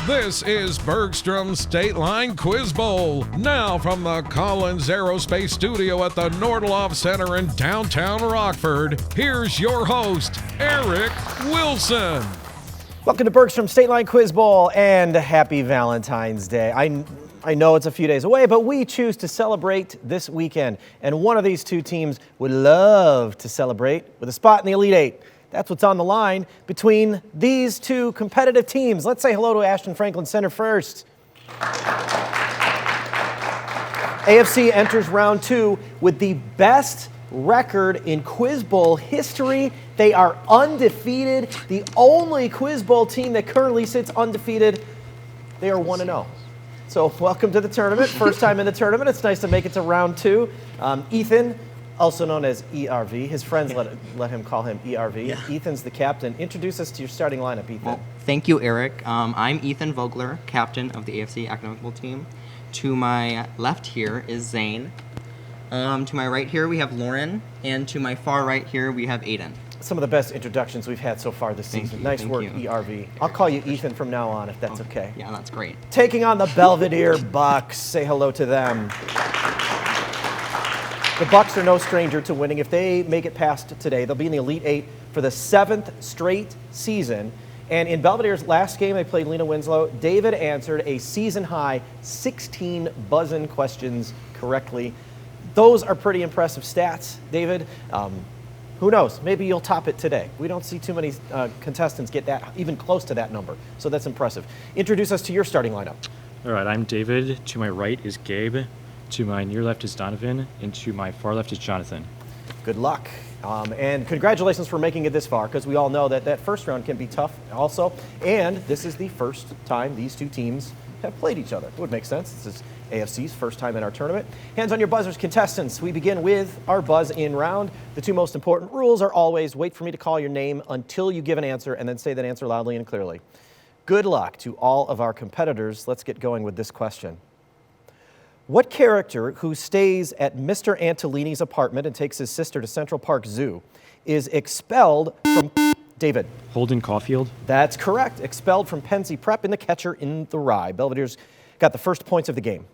This is Bergstrom's State Line Quiz Bowl. Now from the Collins Aerospace Studio at the Nordloff Center in downtown Rockford, here's your host, Eric Wilson. Welcome to Bergstrom's State Line Quiz Bowl and happy Valentine's Day. I know it's a few days away, but we choose to celebrate this weekend. And one of these two teams would love to celebrate with a spot in the Elite Eight. That's what's on the line between these two competitive teams. Let's say hello to Ashton Franklin Center first. AFC enters round two with the best record in Quiz Bowl history. They are undefeated. The only Quiz Bowl team that currently sits undefeated. They are 1-0. So welcome to the tournament. First time in the tournament. It's nice to make it to round two. Ethan, also known as ERV. His friends let him call him ERV. Yeah. Ethan's the captain. Introduce us to your starting lineup, Ethan. Well, thank you, Eric. I'm Ethan Vogler, captain of the AFC Academic Bowl team. To my left here is Zane. To my right here we have Lauren, and to my far right here we have Aiden. Some of the best introductions we've had so far this season. Nice work, ERV. I'll call you Ethan from now on if that's okay. Yeah, that's great. Taking on the Belvidere Bucks. Say hello to them. The Bucks are no stranger to winning. If they make it past today, they'll be in the Elite Eight for the 7th straight season. And in Belvidere's last game, they played Lena Winslow. David answered a season-high 16 buzz-in questions correctly. Those are pretty impressive stats, David. Who knows? Maybe you'll top it today. We don't see too many contestants get that even close to that number, so that's impressive. Introduce us to your starting lineup. All right, I'm David. To my right is Gabe. To my near left is Donovan, and to my far left is Jonathan. Good luck. And congratulations for making it this far, because we all know that that first round can be tough also. And this is the first time these two teams have played each other. It would make sense. This is AFC's first time in our tournament. Hands on your buzzers, contestants. We begin with our buzz-in round. The two most important rules are always wait for me to call your name until you give an answer, and then say that answer loudly and clearly. Good luck to all of our competitors. Let's get going with this question. What character who stays at Mr. Antolini's apartment and takes his sister to Central Park Zoo is expelled from David? Holden Caulfield. That's correct. Expelled from Pennsy Prep in The Catcher in the Rye. Belvidere's got the first points of the game.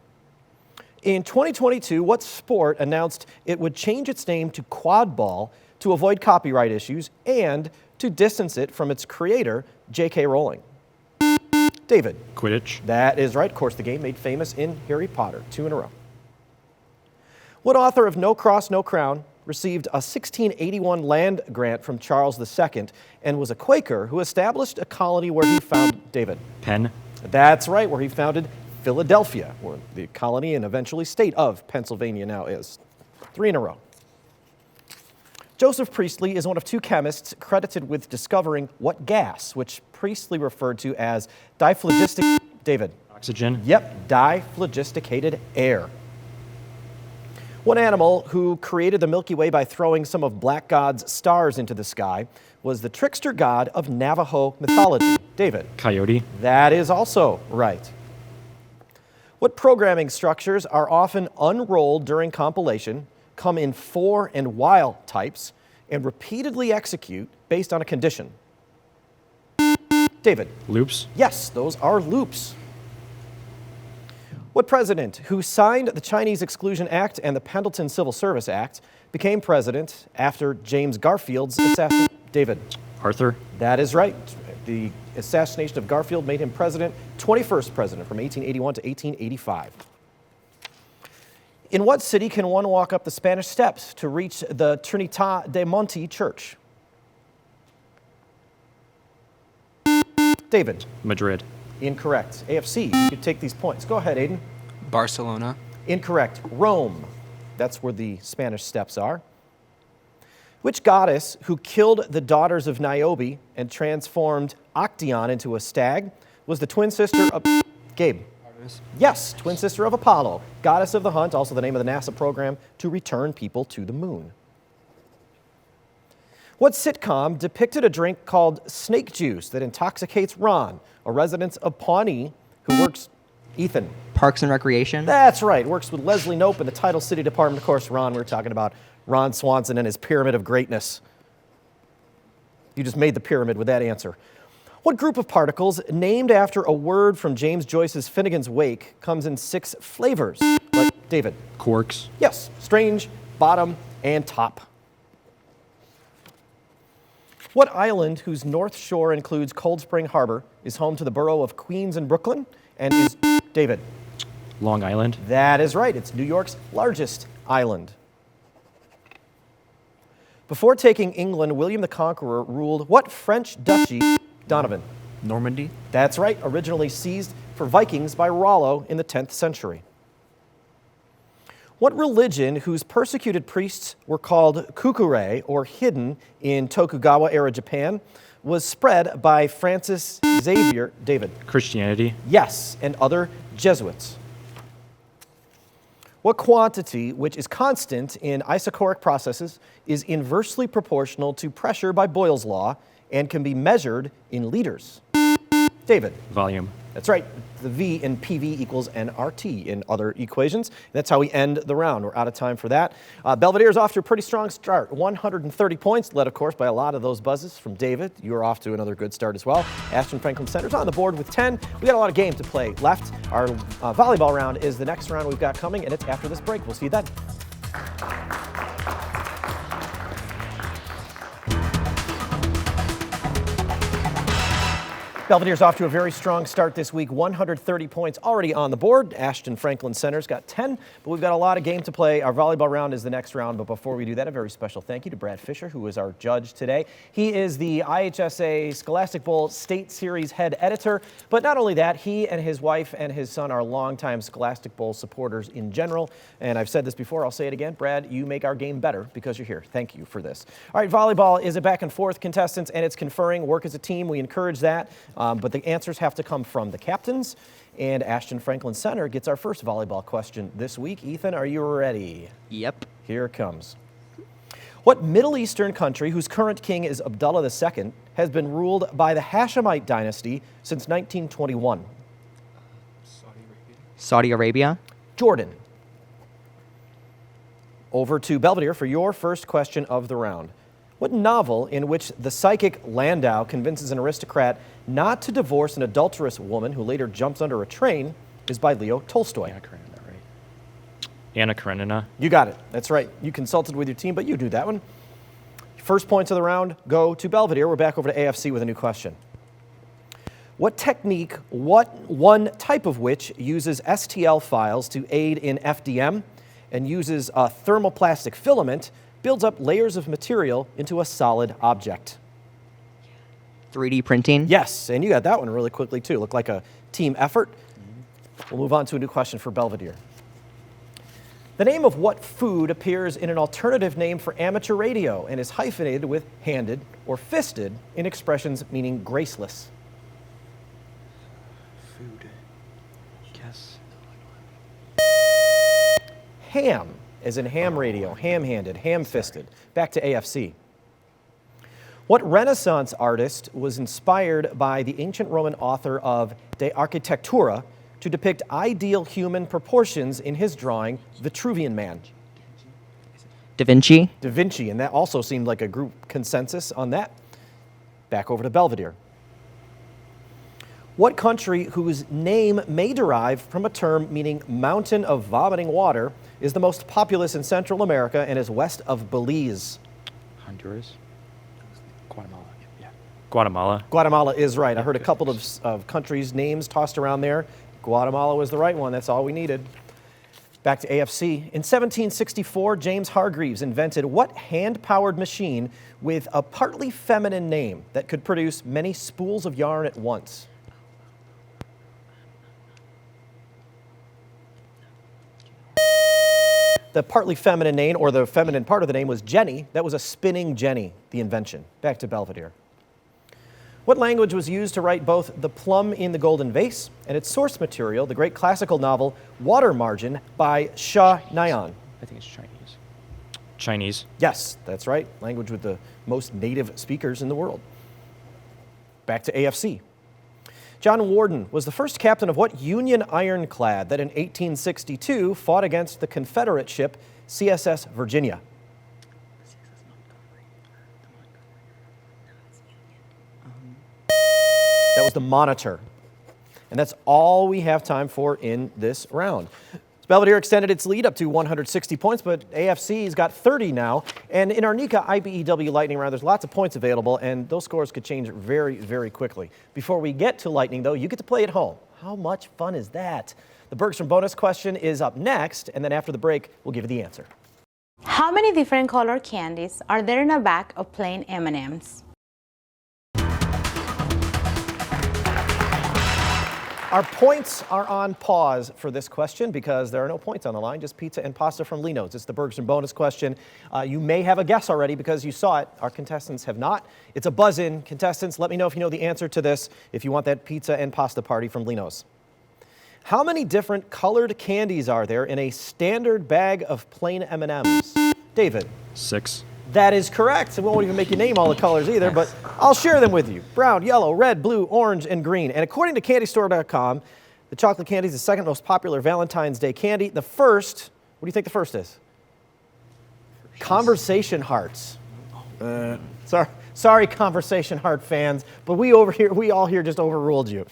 In 2022, what sport announced it would change its name to quad ball to avoid copyright issues and to distance it from its creator, J.K. Rowling? David. Quidditch. That is right. Of course, the game made famous in Harry Potter. 2 in a row. What author of No Cross, No Crown received a 1681 land grant from Charles II and was a Quaker who established a colony where he found David? Penn. That's right, where he founded Philadelphia, where the colony and eventually state of Pennsylvania now is. 3 in a row. Joseph Priestley is one of 2 chemists credited with discovering what gas, which Priestley referred to as diphlogistic... David. Oxygen. Yep, diphlogisticated air. One animal who created the Milky Way by throwing some of Black God's stars into the sky was the trickster god of Navajo mythology. David. Coyote. That is also right. What programming structures are often unrolled during compilation, come in for and while types, and repeatedly execute based on a condition? David. Loops. Yes, those are loops. What president who signed the Chinese Exclusion Act and the Pendleton Civil Service Act became president after James Garfield's assassination? David. Arthur. That is right. The assassination of Garfield made him president, 21st president from 1881 to 1885. In what city can one walk up the Spanish Steps to reach the Trinità de Monte Church? David. Madrid. Incorrect. AFC, you could take these points. Go ahead, Aiden. Barcelona. Incorrect. Rome. That's where the Spanish Steps are. Which goddess who killed the daughters of Niobe and transformed Actaeon into a stag was the twin sister of... Gabe. Artemis. Yes, twin sister of Apollo, goddess of the hunt, also the name of the NASA program to return people to the moon. What sitcom depicted a drink called snake juice that intoxicates Ron, a resident of Pawnee who works... Ethan. Parks and Recreation. That's right. Works with Leslie Knope in the Title City Department. Of course, Ron, we were talking about Ron Swanson and his pyramid of greatness. You just made the pyramid with that answer. What group of particles named after a word from James Joyce's Finnegan's Wake comes in 6 flavors? Like David. Quarks. Yes, strange, bottom, and top. What island whose north shore includes Cold Spring Harbor is home to the borough of Queens and Brooklyn and is David? Long Island. That is right. It's New York's largest island. Before taking England, William the Conqueror ruled what French duchy? Donovan. Normandy. That's right. Originally seized for Vikings by Rollo in the 10th century. What religion whose persecuted priests were called kukure, or hidden, in Tokugawa-era Japan, was spread by Francis Xavier? David. Christianity. Yes, and other Jesuits. What quantity, which is constant in isochoric processes, is inversely proportional to pressure by Boyle's law and can be measured in liters? David. Volume. That's right. The V in PV equals nRT in other equations. That's how we end the round. We're out of time for that. Belvidere's off to a pretty strong start. 130 points, led, of course, by a lot of those buzzes from David. You're off to another good start as well. Ashton Franklin Center's on the board with 10. We got a lot of game to play left. Our volleyball round is the next round we've got coming, and it's after this break. We'll see you then. Belvidere's off to a very strong start this week. 130 points already on the board. Ashton Franklin Center's got 10, but we've got a lot of game to play. Our volleyball round is the next round, but before we do that, a very special thank you to Brad Fisher, who is our judge today. He is the IHSA Scholastic Bowl State Series head editor, but not only that, he and his wife and his son are longtime Scholastic Bowl supporters in general, and I've said this before, I'll say it again. Brad, you make our game better because you're here. Thank you for this. All right, volleyball is a back and forth, contestants, and it's conferring work as a team. We encourage that. But the answers have to come from the captains, and Ashton Franklin Center gets our first volleyball question this week. Ethan, are you ready? Yep. Here it comes. What Middle Eastern country, whose current king is Abdullah II, has been ruled by the Hashemite dynasty since 1921? Saudi Arabia. Jordan. Over to Belvidere for your first question of the round. What novel in which the psychic Landau convinces an aristocrat not to divorce an adulterous woman who later jumps under a train is by Leo Tolstoy? Anna Karenina, right? Anna Karenina. You got it. That's right. You consulted with your team, but you do that one. First points of the round go to Belvidere. We're back over to AFC with a new question. What technique, one type of which uses STL files to aid in FDM and uses a thermoplastic filament, builds up layers of material into a solid object? 3D printing. Yes, and you got that one really quickly too. Looked like a team effort. We'll move on to a new question for Belvidere. The name of what food appears in an alternative name for amateur radio and is hyphenated with handed or fisted in expressions meaning graceless? Food. Guess. Ham, as in ham radio, ham-handed, ham-fisted. Back to AFC. What Renaissance artist was inspired by the ancient Roman author of De Architectura to depict ideal human proportions in his drawing, Vitruvian Man? Da Vinci. Da Vinci, and that also seemed like a group consensus on that. Back over to Belvidere. What country whose name may derive from a term meaning mountain of vomiting water is the most populous in Central America and is west of Belize? Honduras. Guatemala. Yeah. Guatemala. Guatemala is right. I heard a couple of countries' names tossed around there. Guatemala was the right one. That's all we needed. Back to AFC. In 1764, James Hargreaves invented what hand-powered machine with a partly feminine name that could produce many spools of yarn at once? The partly feminine name, or the feminine part of the name, was Jenny. That was a spinning jenny, the invention. Back to Belvidere. What language was used to write both The Plum in the Golden Vase and its source material, the great classical novel Water Margin by Shah Nyan? I think it's Chinese. Chinese. Yes, that's right. Language with the most native speakers in the world. Back to AFC. John Warden was the first captain of what Union ironclad that in 1862 fought against the Confederate ship CSS Virginia? is the monitor. And that's all we have time for in this round. Belvidere extended its lead up to 160 points, but AFC's got 30 now. And in our NECA IBEW Lightning round, there's lots of points available, and those scores could change very, very quickly. Before we get to Lightning, though, you get to play at home. How much fun is that? The Bergstrom bonus question is up next, and then after the break, we'll give you the answer. How many different color candies are there in a bag of plain M&Ms? Our points are on pause for this question because there are no points on the line, just pizza and pasta from Lino's. It's the Bergstrom bonus question. You may have a guess already because you saw it. Our contestants have not. It's a buzz-in. Contestants, let me know if you know the answer to this if you want that pizza and pasta party from Lino's. How many different colored candies are there in a standard bag of plain M&Ms? David. 6. That is correct. It won't even make you name all the colors either, but I'll share them with you. Brown, yellow, red, blue, orange, and green. And according to CandyStore.com, the chocolate candy is the second most popular Valentine's Day candy. The first, what do you think the first is? Conversation hearts. Sorry, Conversation Heart fans, but we all here just overruled you.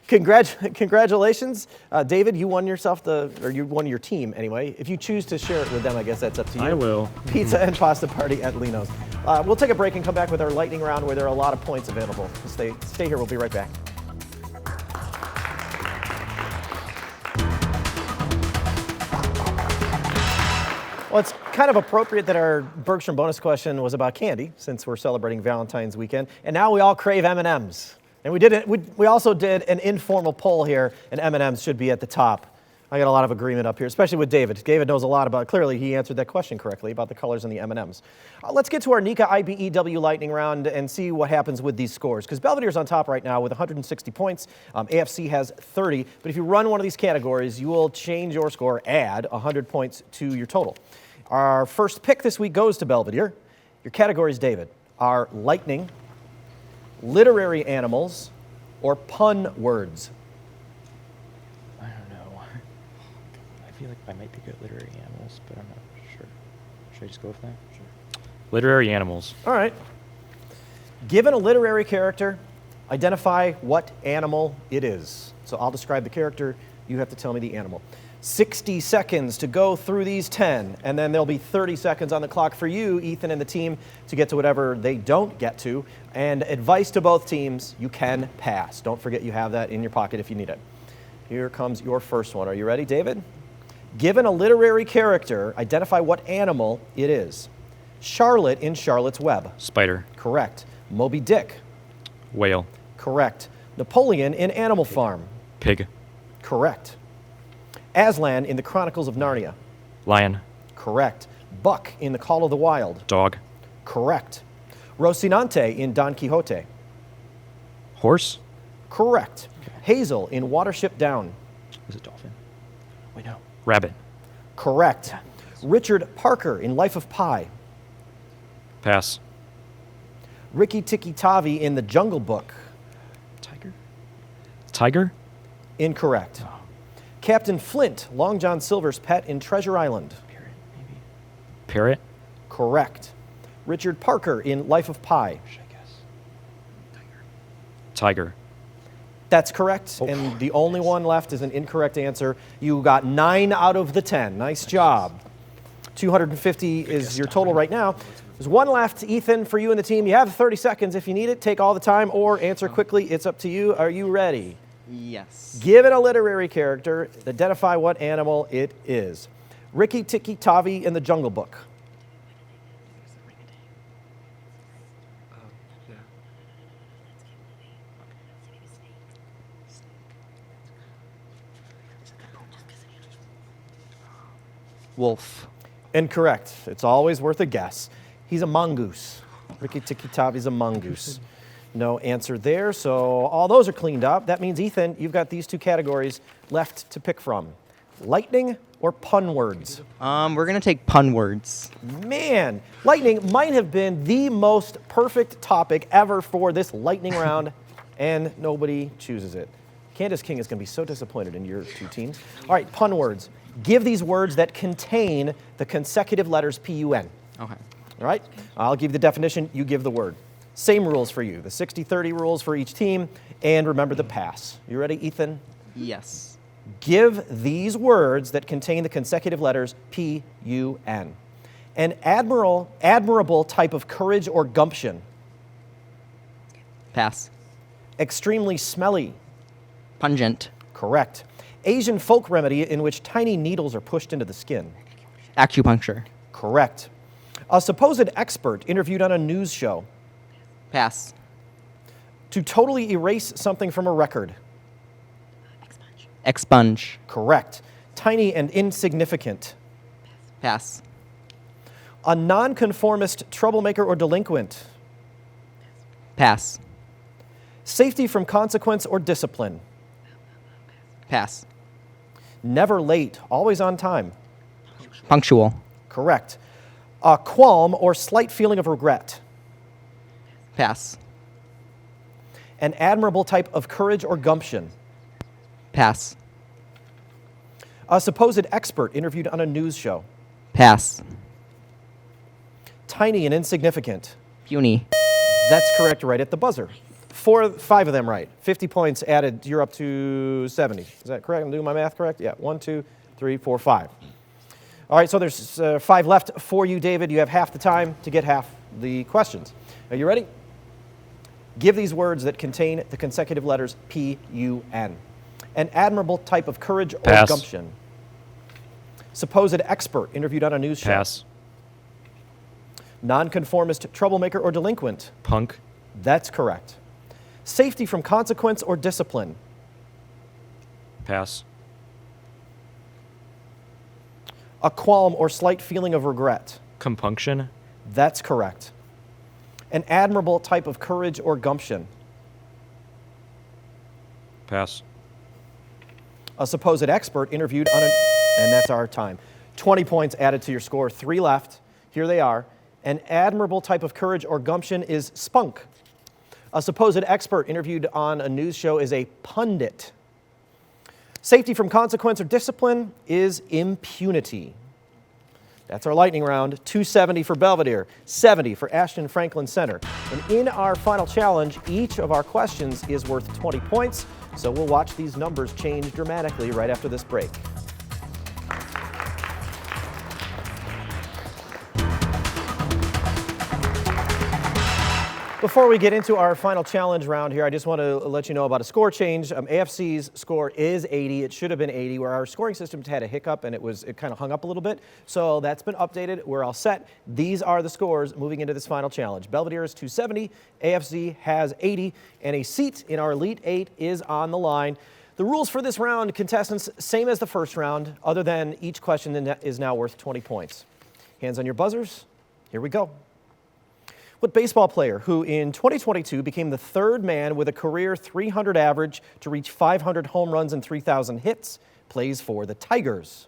Congratulations, David. You won you won your team anyway. If you choose to share it with them, I guess that's up to you. I will. Pizza and pasta party at Lino's. We'll take a break and come back with our lightning round where there are a lot of points available. Stay here. We'll be right back. Well, it's kind of appropriate that our Bergstrom bonus question was about candy since we're celebrating Valentine's weekend, and now we all crave M&Ms. And we also did an informal poll here, and M&Ms should be at the top. I got a lot of agreement up here, especially with David. David knows a lot about it. Clearly, he answered that question correctly about the colors in the M&Ms. Let's get to our NECA IBEW lightning round and see what happens with these scores. Because Belvidere's on top right now with 160 points. AFC has 30. But if you run one of these categories, you will change your score, add 100 points to your total. Our first pick this week goes to Belvidere. Your categories, David, are lightning, literary animals, or pun words? I don't know. I feel like I might be good at literary animals, but I'm not sure. Should I just go with that? Sure. Literary animals. All right. Given a literary character, identify what animal it is. So I'll describe the character. You have to tell me the animal. 60 seconds to go through these 10, and then there'll be 30 seconds on the clock for you, Ethan, and the team to get to whatever they don't get to. And advice to both teams, you can pass. Don't forget you have that in your pocket if you need it. Here comes your first one. Are you ready, David? Given a literary character, identify what animal it is. Charlotte in Charlotte's Web. Spider. Correct. Moby Dick. Whale. Correct. Napoleon in Animal Farm. Pig. Correct. Aslan in the Chronicles of Narnia. Lion. Correct. Buck in The Call of the Wild. Dog. Correct. Rocinante in Don Quixote. Horse. Correct. Hazel in Watership Down. Is it dolphin? Wait, no. Rabbit. Correct. Richard Parker in Life of Pi. Pass. Rikki Tikki Tavi in The Jungle Book. Tiger. Tiger. Incorrect. Oh. Captain Flint, Long John Silver's pet in Treasure Island. Parrot, maybe. Parrot. Correct. Richard Parker in Life of Pi. Should I guess? Tiger. Tiger. That's correct, Oh. and the only one left is an incorrect answer. You got 9 out of the 10. Nice job. 250 is your total right now. There's one left, Ethan, for you and the team. You have 30 seconds if you need it. Take all the time or answer quickly. It's up to you. Are you ready? Yes. Given a literary character, identify what animal it is. Rikki Tikki Tavi in The Jungle Book. Wolf. Incorrect. It's always worth a guess. He's a mongoose. Rikki Tikki Tavi's a mongoose. No answer there, so all those are cleaned up. That means, Ethan, you've got these two categories left to pick from. Lightning or pun words? We're gonna take pun words. Man, lightning might have been the most perfect topic ever for this lightning round, and nobody chooses it. Candace King is gonna be so disappointed in your two teams. All right, pun words. Give these words that contain the consecutive letters P-U-N. Okay. All right, I'll give you the definition, you give the word. Same rules for you, the 60-30 rules for each team, and remember the pass. You ready, Ethan? Yes. Give these words that contain the consecutive letters P-U-N. An admirable type of courage or gumption. Pass. Extremely smelly. Pungent. Correct. Asian folk remedy in which tiny needles are pushed into the skin. Acupuncture. Correct. A supposed expert interviewed on a news show. Pass. To totally erase something from a record. Expunge. Correct. Tiny and insignificant. Pass. A nonconformist troublemaker or delinquent. Pass. Safety from consequence or discipline. Pass. Never late, always on time. Punctual. Correct. A qualm or slight feeling of regret. Pass. An admirable type of courage or gumption. Pass. A supposed expert interviewed on a news show. Pass. Tiny and insignificant. Puny. That's correct, right at the buzzer. 5 of them right. 50 points added, you're up to 70. Is that correct? I'm doing my math correct? Yeah, 1, 2, 3, 4, 5. All right, so there's 5 left for you, David. You have half the time to get half the questions. Are you ready? Give these words that contain the consecutive letters P-U-N. An admirable type of courage or Pass. gumption. Supposed expert interviewed on a news show. Pass. Nonconformist troublemaker or delinquent. Punk. That's correct. Safety from consequence or discipline. Pass. A qualm or slight feeling of regret. Compunction. That's correct. An admirable type of courage or gumption. Pass. A supposed expert interviewed on and that's our time. 20 points added to your score, 3 left. Here they are. An admirable type of courage or gumption is spunk. A supposed expert interviewed on a news show is a pundit. Safety from consequence or discipline is impunity. That's our lightning round. 270 for Belvidere, 70 for Ashton Franklin Center. And in our final challenge, each of our questions is worth 20 points. So we'll watch these numbers change dramatically right after this break. Before we get into our final challenge round here, I just want to let you know about a score change. AFC's score is 80. It should have been 80, where our scoring system had a hiccup and it kind of hung up a little bit. So that's been updated. We're all set. These are the scores moving into this final challenge. Belvidere is 270, AFC has 80, and a seat in our Elite 8 is on the line. The rules for this round, contestants, same as the first round, other than each question is now worth 20 points. Hands on your buzzers. Here we go. What baseball player who in 2022 became the 3rd man with a career 300 average to reach 500 home runs and 3,000 hits plays for the Tigers?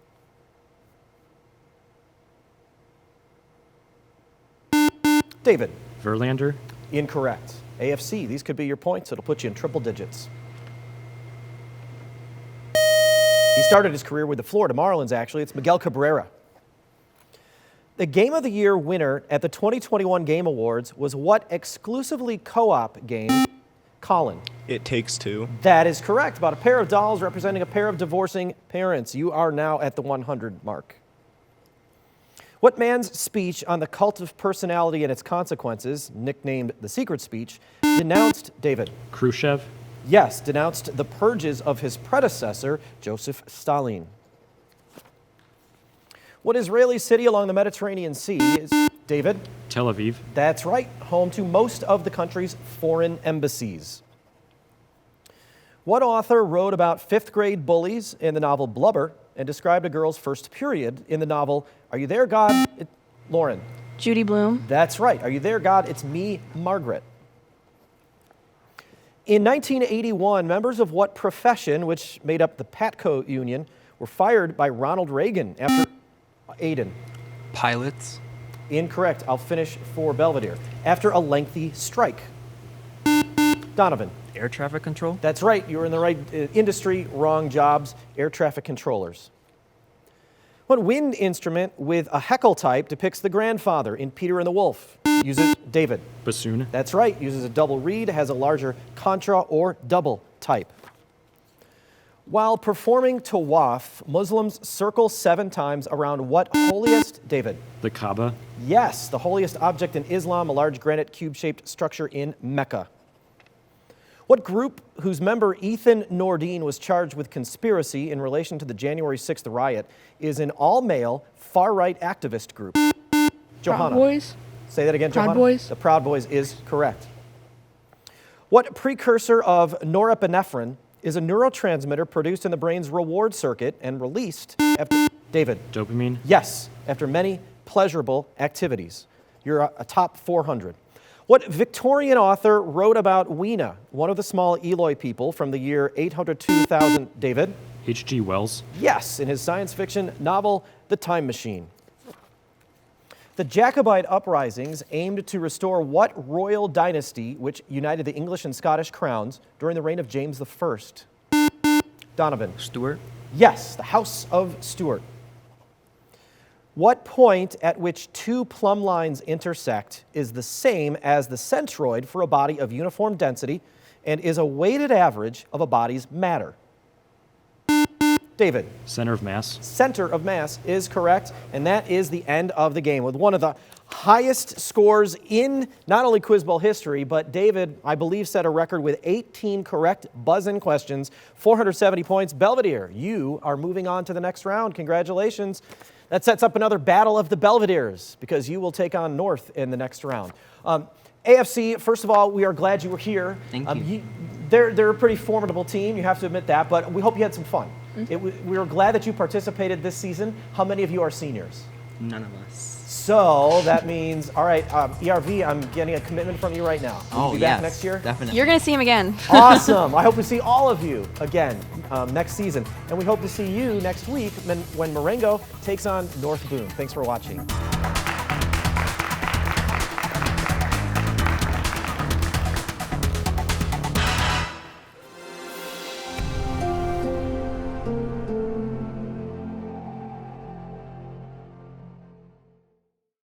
David. Verlander. Incorrect. AFC, these could be your points. It'll put you in triple digits. He started his career with the Florida Marlins, actually. It's Miguel Cabrera. The Game of the Year winner at the 2021 Game Awards was what exclusively co-op game? Colin. It Takes Two. That is correct. About a pair of dolls representing a pair of divorcing parents. You are now at the 100 mark. What man's speech on the cult of personality and its consequences, nicknamed the Secret Speech, denounced, David? Khrushchev. Yes, denounced the purges of his predecessor, Joseph Stalin. What Israeli city along the Mediterranean Sea is, David? Tel Aviv. That's right, home to most of the country's foreign embassies. What author wrote about 5th grade bullies in the novel Blubber and described a girl's first period in the novel Are You There, God? Lauren. Judy Blume. That's right. Are you there, God? It's me, Margaret. In 1981, members of what profession, which made up the Patco Union, were fired by Ronald Reagan after Aiden? Pilots. Incorrect. I'll finish for Belvidere. After a lengthy strike. Donovan. Air traffic control. That's right. You were in the right industry, wrong jobs. Air traffic controllers. What wind instrument with a heckle type depicts the grandfather in Peter and the Wolf? Uses David. Bassoon. That's right. Uses a double reed, has a larger contra or double type. While performing tawaf, Muslims circle 7 times around what holiest, David? The Kaaba. Yes, the holiest object in Islam, a large granite cube-shaped structure in Mecca. What group whose member Ethan Nordine was charged with conspiracy in relation to the January 6th riot is an all-male, far-right activist group? Johanna. Proud Boys? Say that again, Proud Johanna. Boys? The Proud Boys is correct. What precursor of norepinephrine is a neurotransmitter produced in the brain's reward circuit and released after, David? Dopamine. Yes, after many pleasurable activities. You're a top 400. What Victorian author wrote about Weena, one of the small Eloi people from the year 802,000, David? H.G. Wells. Yes, in his science fiction novel, The Time Machine. The Jacobite uprisings aimed to restore what royal dynasty which united the English and Scottish crowns during the reign of James I? Donovan. Stuart. Yes, the House of Stuart. What point at which 2 plumb lines intersect is the same as the centroid for a body of uniform density and is a weighted average of a body's matter? David. Center of mass. Center of mass is correct, and that is the end of the game with one of the highest scores in not only Quiz Bowl history, but David, I believe, set a record with 18 correct buzz-in questions, 470 points. Belvidere, you are moving on to the next round. Congratulations. That sets up another battle of the Belvideres because you will take on North in the next round. AFC, first of all, we are glad you were here. Thank you. They're a pretty formidable team, you have to admit that, but we hope you had some fun. We are glad that you participated this season. How many of you are seniors? None of us. So that means, all right, ERV, I'm getting a commitment from you right now. Will you be back next year? Definitely. You're going to see him again. Awesome. I hope to see all of you again next season. And we hope to see you next week when Marengo takes on North Boone. Thanks for watching.